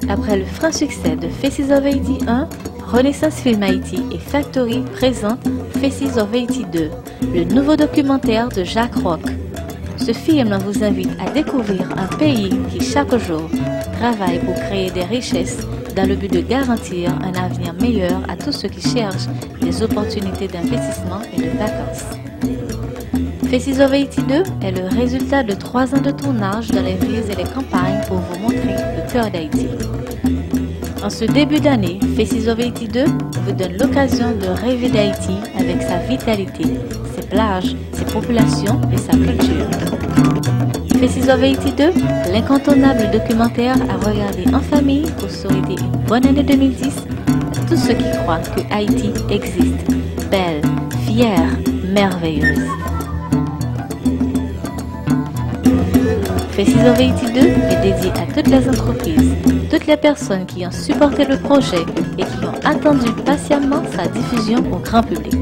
Après le franc succès de Faces of Haiti 1, Renaissance Film Haïti et Factory présentent Faces of Haiti 2, le nouveau documentaire de Jacques Roch. Ce film vous invite à découvrir un pays qui chaque jour travaille pour créer des richesses dans le but de garantir un avenir meilleur à tous ceux qui cherchent des opportunités d'investissement et de vacances. Faces of Haiti 2 est le résultat de 3 ans de tournage dans les villes et les campagnes pour vous montrer le cœur d'Haïti. En ce début d'année, Faces of Haiti 2 vous donne l'occasion de rêver d'Haïti avec sa vitalité, ses plages, ses populations et sa culture. Faces of Haiti 2, l'incontournable documentaire à regarder en famille pour souhaiter une bonne année 2010 à tous ceux qui croient que Haïti existe, belle, fière, merveilleuse. Faces of Haiti 2 est dédié à toutes les entreprises, toutes les personnes qui ont supporté le projet et qui ont attendu patiemment sa diffusion au grand public.